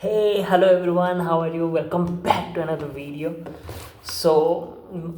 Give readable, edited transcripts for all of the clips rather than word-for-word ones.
Hey, hello everyone, how are you? Welcome back to another video.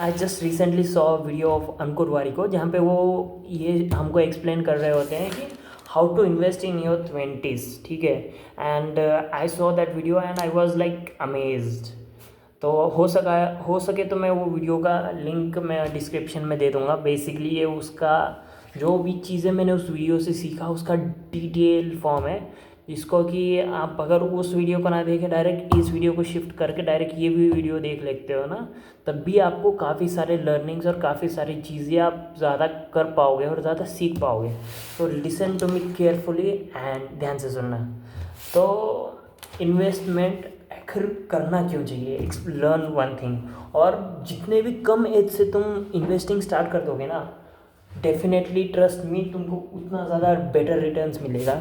I just recently saw a video of अंकुर वारिको जहाँ पे वो ये हमको explain कर रहे होते हैं कि how to invest in your twenties, ठीक है. And I saw that video and I was like amazed. तो हो सके तो मैं वो वीडियो का लिंक मैं डिस्क्रिप्शन में दे दूँगा. बेसिकली ये उसका जो भी चीज़ें मैंने उस वीडियो से सीखा उसका डिटेल फॉर्म है, जिसको कि आप अगर उस वीडियो को ना देखें, डायरेक्ट इस वीडियो को शिफ्ट करके डायरेक्ट ये भी वीडियो देख लेते हो ना, तब भी आपको काफ़ी सारे लर्निंग्स और काफ़ी सारी चीज़ें आप ज़्यादा कर पाओगे और ज़्यादा सीख पाओगे. तो listen to me carefully and ध्यान से सुनना. तो इन्वेस्टमेंट आखिर करना क्यों चाहिए, लर्न वन थिंग. और जितने भी कम एज से तुम इन्वेस्टिंग स्टार्ट कर दोगे ना, डेफिनेटली ट्रस्ट मी, तुमको उतना ज़्यादा बेटर रिटर्न्स मिलेगा.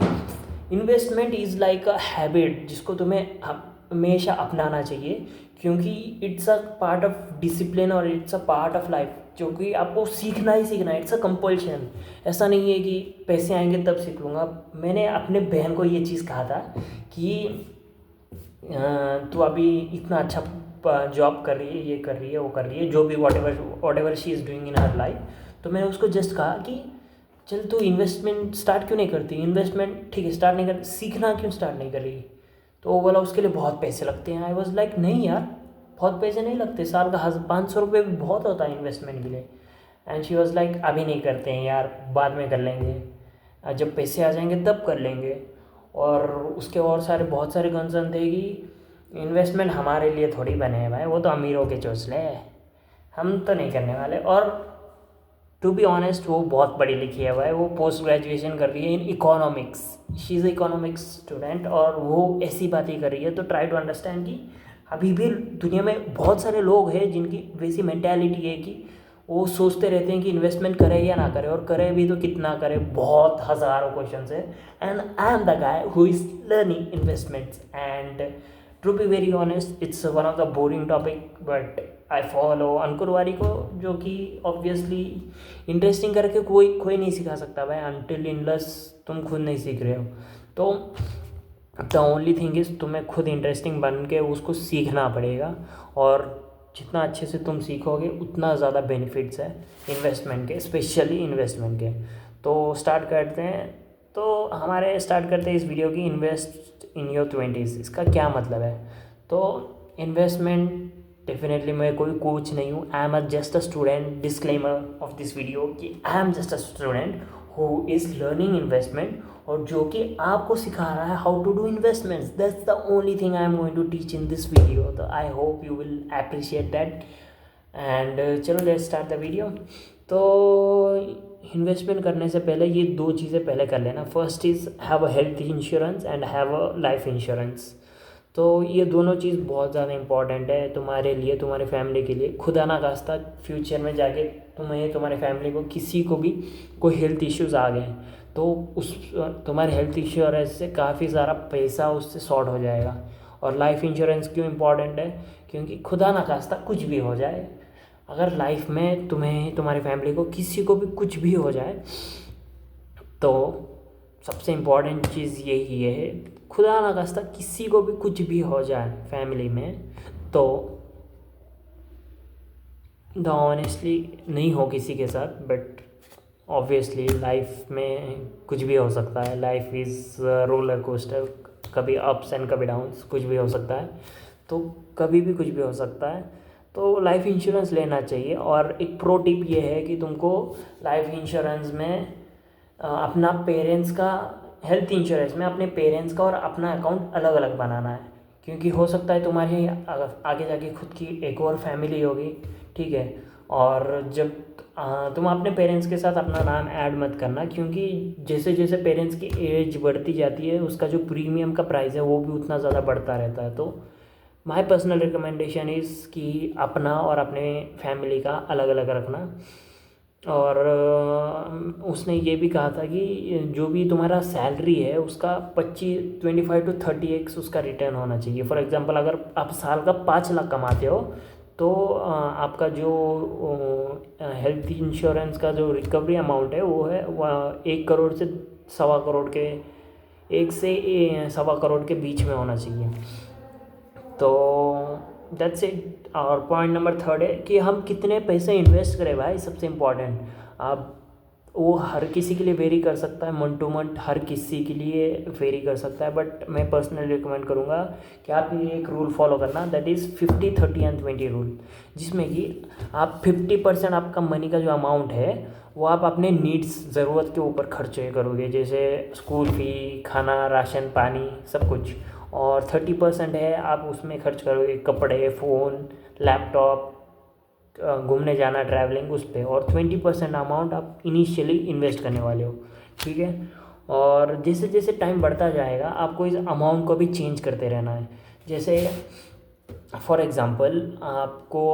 Investment is like a habit जिसको तुम्हें हमेशा अपनाना चाहिए, क्योंकि it's a part of discipline और it's a part of life, जो कि आपको सीखना ही सीखना है. It's a compulsion. ऐसा नहीं है कि पैसे आएंगे तब सीख लूँगा. मैंने अपने बहन को ये चीज़ कहा था कि तू अभी इतना अच्छा जॉब कर रही है, ये कर रही है, वो कर रही है, जो भी what ever she is doing in her life. तो मैंने उसको जस्ट कहा कि चल तू इन्वेस्टमेंट स्टार्ट क्यों नहीं करती. इन्वेस्टमेंट ठीक है स्टार्ट नहीं कर, सीखना क्यों स्टार्ट नहीं कर रही. तो वो बोला उसके लिए बहुत पैसे लगते हैं. आई वॉज लाइक नहीं यार, बहुत पैसे नहीं लगते. साल का 500 रुपये भी बहुत होता है इन्वेस्टमेंट के लिए. एंड शी वॉज लाइक अभी नहीं करते हैं यार, बाद में कर लेंगे, जब पैसे आ जाएंगे तब कर लेंगे. और उसके और सारे बहुत सारे कंसर्न थे कि इन्वेस्टमेंट हमारे लिए थोड़ी बने हैं भाई, वो तो अमीरों के चोंचले हैं, हम तो नहीं करने वाले. और टू बी ऑनेस्ट वो बहुत पढ़ी लिखी है भाई, वो पोस्ट ग्रेजुएशन कर रही है in economics. She is economics student और वो ऐसी बातें कर रही है. तो ट्राई टू अंडरस्टैंड कि अभी भी दुनिया में बहुत सारे लोग हैं जिनकी वैसी मैंटेलिटी है कि वो सोचते रहते हैं कि इन्वेस्टमेंट करें या ना करें, और करें भी तो कितना करें. बहुत हज़ारों क्वेश्चन है. And I am the guy who is learning investments. And to be very honest it's one of the boring topic, but I follow Ankur Wari को, जो कि ऑब्वियसली इंटरेस्टिंग करके कोई कोई नहीं सिखा सकता भाई, अनटिल इनलेस तुम खुद नहीं सीख रहे हो. तो द ओनली थिंग इज़ तुम्हें खुद इंटरेस्टिंग बन के उसको सीखना पड़ेगा. और जितना अच्छे से तुम सीखोगे उतना ज़्यादा बेनिफिट्स है इन्वेस्टमेंट के, स्पेशली इन्वेस्टमेंट के. तो स्टार्ट करते हैं. तो हमारे स्टार्ट करते हैं इस वीडियो की, इन्वेस्ट इन योर ट्वेंटीज़. इसका क्या मतलब है. तो इन्वेस्टमेंट, डेफिनेटली मैं कोई कोच नहीं हूँ. I am just a student. Disclaimer of this video कि I am just a student who is learning investment, और जो कि आपको सिखा रहा है how to do investments. That's the only thing I am going to teach in this video. तो I hope you will appreciate that. And चलो let's start the video. तो इन्वेस्टमेंट करने से पहले ये दो चीज़ें पहले कर लेना. First is have a health insurance and have a life insurance. तो ये दोनों चीज़ बहुत ज़्यादा इंपॉर्टेंट है तुम्हारे लिए, तुम्हारी फैमिली के लिए. खुदा ना खास्ता फ्यूचर में जाके तुम्हें, तुम्हारी फैमिली को, किसी को भी कोई हेल्थ इश्यूज़ आ गए तो उस तुम्हारे हेल्थ इंश्योरेंस से काफ़ी सारा पैसा उससे शॉर्ट हो जाएगा. और लाइफ इंश्योरेंस क्यों इम्पॉर्टेंट है, क्योंकि खुदा ना खास्ता कुछ भी हो जाए, अगर लाइफ में तुम्हें, तुम्हारी फैमिली को, किसी को भी कुछ भी हो जाए, तो सबसे इम्पॉर्टेंट चीज़ यही है, खुदा ना खास्ता किसी को भी कुछ भी हो जाए फैमिली में, तो द ऑनेस्टली नहीं हो किसी के साथ, बट ऑब्वियसली लाइफ में कुछ भी हो सकता है. लाइफ इज़ रोलर कोस्टर, कभी अप्स एंड कभी डाउन्स, कुछ भी हो सकता है. तो कभी भी कुछ भी हो सकता है. तो लाइफ इंश्योरेंस लेना चाहिए. और एक प्रो टिप ये है कि तुमको लाइफ इंश्योरेंस में अपना पेरेंट्स का, हेल्थ इंश्योरेंस में अपने पेरेंट्स का और अपना अकाउंट अलग अलग बनाना है, क्योंकि हो सकता है तुम्हारी आगे जाके खुद की एक और फैमिली होगी, ठीक है. और जब तुम अपने पेरेंट्स के साथ अपना नाम ऐड मत करना, क्योंकि जैसे जैसे पेरेंट्स की एज बढ़ती जाती है उसका जो प्रीमियम का प्राइस है वो भी उतना ज़्यादा बढ़ता रहता है. तो माय पर्सनल रिकमेंडेशन इज़ कि अपना और अपने फैमिली का अलग अलग रखना. और उसने ये भी कहा था कि जो भी तुम्हारा सैलरी है उसका 25-25 to 30x उसका रिटर्न होना चाहिए. फॉर एग्जांपल अगर आप साल का 5 लाख कमाते हो, तो आपका जो हेल्थ इंश्योरेंस का जो रिकवरी अमाउंट है वो है 1 करोड़ से 1.25 करोड़ के 1 से 1.25 करोड़ के बीच में होना चाहिए। तो दैट्स इट। और पॉइंट नंबर 3 है कि हम कितने पैसे इन्वेस्ट करें भाई, सबसे इम्पॉर्टेंट। आप वो हर किसी के लिए वेरी कर सकता है, मंथ टू मंथ हर किसी के लिए वेरी कर सकता है, बट मैं पर्सनली रिकमेंड करूँगा कि आप ये एक रूल फॉलो करना, दैट इज़ 50-30-20 रूल, जिसमें कि आप 50% आपका मनी का जो अमाउंट है वो आप अपने नीड्स, ज़रूरत के ऊपर खर्चे करोगे, जैसे स्कूल फ़ी, खाना, राशन पानी, सब कुछ। और 30% है आप उसमें खर्च करोगे कपड़े, फ़ोन, लैपटॉप, घूमने जाना, ट्रैवलिंग, उस पर। और 20% अमाउंट आप इनिशियली इन्वेस्ट करने वाले हो, ठीक है। और जैसे जैसे टाइम बढ़ता जाएगा आपको इस अमाउंट को भी चेंज करते रहना है। जैसे फॉर एग्ज़ाम्पल आपको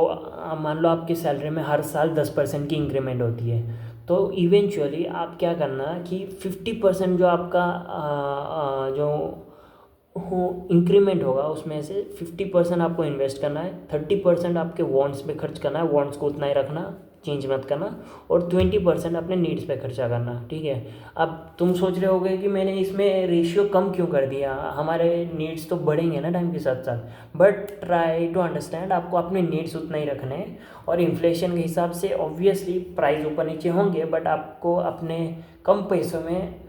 मान लो आपकी सैलरी में हर साल 10% की इंक्रीमेंट होती है, तो इवेंचुअली आप क्या करना कि 50% जो आपका जो हो इंक्रीमेंट होगा उसमें से 50% आपको इन्वेस्ट करना है, 30% आपके वॉन्ट्स पे खर्च करना है, वॉन्ट्स को उतना ही रखना, चेंज मत करना, और 20% अपने नीड्स पे खर्चा करना, ठीक है। अब तुम सोच रहे होगे कि मैंने इसमें रेशियो कम क्यों कर दिया, हमारे नीड्स तो बढ़ेंगे ना टाइम के साथ साथ, बट ट्राई टू अंडरस्टैंड आपको अपने नीड्स उतना ही रखने हैं। और इन्फ्लेशन के हिसाब से ऑब्वियसली प्राइस ऊपर नीचे होंगे, बट आपको अपने कम पैसों में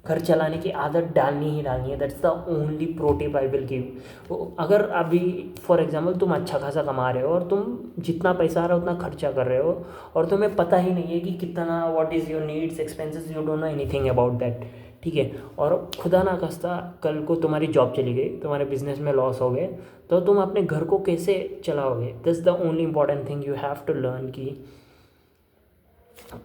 घर चलाने की आदत डालनी ही डालनी है। That's the only pro tip I will give. अगर अभी फॉर एग्जांपल तुम अच्छा खासा कमा रहे हो और तुम जितना पैसा आ रहा है उतना खर्चा कर रहे हो और तुम्हें पता ही नहीं है कि कितना, what is your needs, expenses, you don't know anything about that, ठीक है। और खुदा ना खास्ता कल को तुम्हारी जॉब चली गई, तुम्हारे बिजनेस में लॉस हो गए, तो तुम अपने घर को कैसे चलाओगे। That's the only important thing you have to learn कि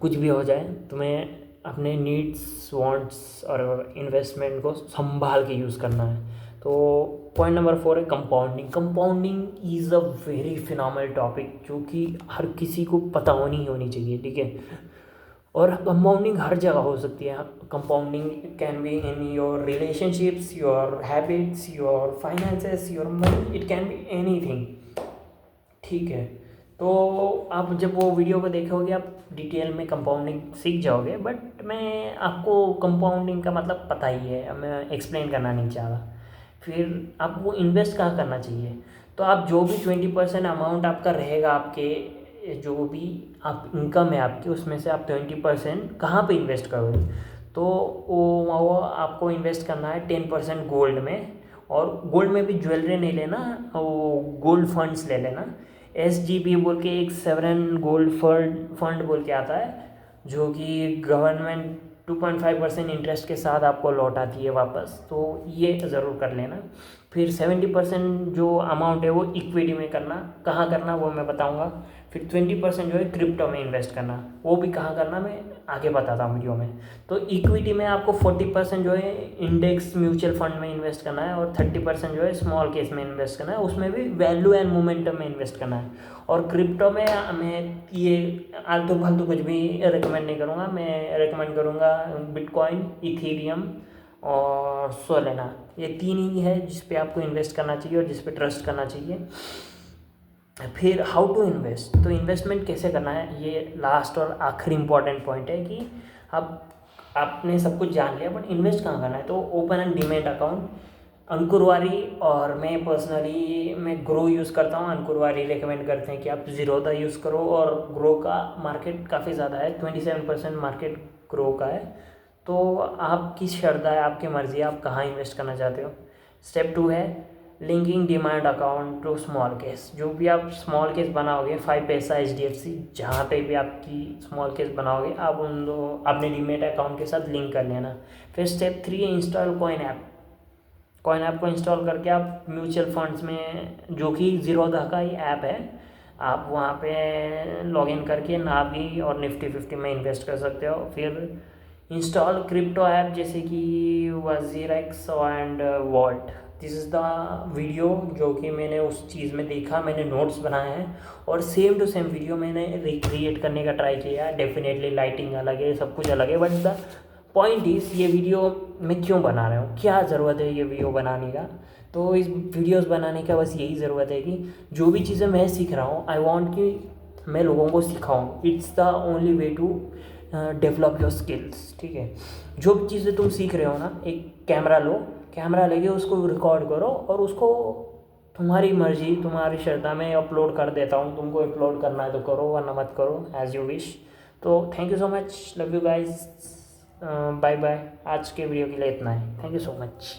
कुछ भी हो जाए तुम्हें अपने नीड्स, वांट्स और इन्वेस्टमेंट को संभाल के यूज़ करना है। तो पॉइंट नंबर 4 है compounding. Compounding is a very phenomenal topic जो कि हर किसी को पता होनी चाहिए, ठीक है। और कंपाउंडिंग हर जगह हो सकती है। Compounding can be in your relationships, your habits, your finances, your money, it can be anything, ठीक है। तो आप जब वो वीडियो को देखोगे आप डिटेल में कंपाउंडिंग सीख जाओगे, बट मैं आपको कंपाउंडिंग का मतलब पता ही है, मैं एक्सप्लेन करना नहीं चाह रहा। फिर आपको इन्वेस्ट कहाँ करना चाहिए, तो आप जो भी 20% अमाउंट आपका रहेगा, आपके जो भी आप इनकम है आपकी, उसमें से आप 20% कहाँ पे इन्वेस्ट करोगे, तो वो आपको इन्वेस्ट करना है 10% गोल्ड में। और गोल्ड में भी ज्वेलरी नहीं लेना, वो गोल्ड फंड्स ले लेना। SGB बोल के एक सेवरन गोल्ड फंड बोल के आता है, जो कि गवर्नमेंट 2.5% इंटरेस्ट के साथ आपको लौटाती है वापस, तो ये ज़रूर कर लेना। फिर 70% जो अमाउंट है वो इक्विटी में करना, कहाँ करना वो मैं बताऊंगा। फिर 20% जो है क्रिप्टो में इन्वेस्ट करना, वो भी कहाँ करना मैं आगे बताता हूँ वीडियो में। तो इक्विटी में आपको 40% जो है इंडेक्स म्यूचुअल फंड में इन्वेस्ट करना है, और 30% जो है स्मॉल केस में इन्वेस्ट करना है, उसमें भी वैल्यू एंड मोमेंटम में इन्वेस्ट करना है। और क्रिप्टो में मैं ये आलतू फालतू कुछ भी रिकमेंड नहीं करूँगा, मैं रिकमेंड करूँगा बिटकॉइन, इथेरियम और सोलेना, ये 3 ही है जिस पे आपको इन्वेस्ट करना चाहिए और जिस पे ट्रस्ट करना चाहिए। फिर हाउ टू इन्वेस्ट, तो इन्वेस्टमेंट कैसे करना है, ये लास्ट और आखिरी इंपॉर्टेंट पॉइंट है कि अब आपने सब कुछ जान लिया, बट इन्वेस्ट कहाँ करना है। तो ओपन एंड डीमैट अकाउंट, अंकुरवारी, और मैं पर्सनली मैं ग्रो यूज़ करता हूँ। अंकुरवारी रिकमेंड करते हैं कि आप ज़ीरोधा यूज़ करो, और ग्रो का मार्केट काफ़ी ज़्यादा है, 27% मार्केट ग्रो का है। तो आपकी श्रद्धा है, आपकी मर्ज़ी है, आप कहाँ इन्वेस्ट करना चाहते हो। स्टेप 2 है linking demand account to small case. जो भी आप स्मॉल केस बनाओगे, 5 पैसा, HDFC, जहाँ पे भी आपकी स्मॉल केस बनाओगे, आप उन दो अपने डीमेट अकाउंट के साथ लिंक कर लेना। फिर स्टेप 3 है install coin app. Coin app को इंस्टॉल करके आप म्यूचुअल फंड्स में, जो कि ज़ीरोधा का ही ऐप है, आप वहाँ पे लॉगिन करके नावी और निफ्टी 50 में इन्वेस्ट कर सकते हो। फिर इंस्टॉल क्रिप्टो ऐप जैसे कि WazirX and Vauld. This is the video जो कि मैंने उस चीज़ में देखा, मैंने नोट्स बनाए हैं, और सेम टू सेम वीडियो मैंने रिक्रिएट करने का ट्राई किया। डेफिनेटली लाइटिंग अलग है, सब कुछ अलग है, बट द पॉइंट इज़ ये वीडियो मैं क्यों बना रहा हूँ, क्या ज़रूरत है ये वीडियो बनाने का। तो इस वीडियोस बनाने का बस यही ज़रूरत है कि जो भी चीज़ें मैं सीख रहा हूँ, आई वांट कि मैं लोगों को सिखाऊँ। It's the only way to develop your skills, ठीक है। जो भी चीज़ें तुम सीख रहे हो ना, एक कैमरा लो, कैमरा लेके उसको रिकॉर्ड करो और उसको तुम्हारी मर्जी तुम्हारी श्रद्धा में अपलोड कर देता हूँ। तुमको अपलोड करना है तो करो, वरना मत करो, एज यू विश। तो thank you so much, love you guys, bye bye. आज के वीडियो के लिए इतना है, थैंक यू सो मच।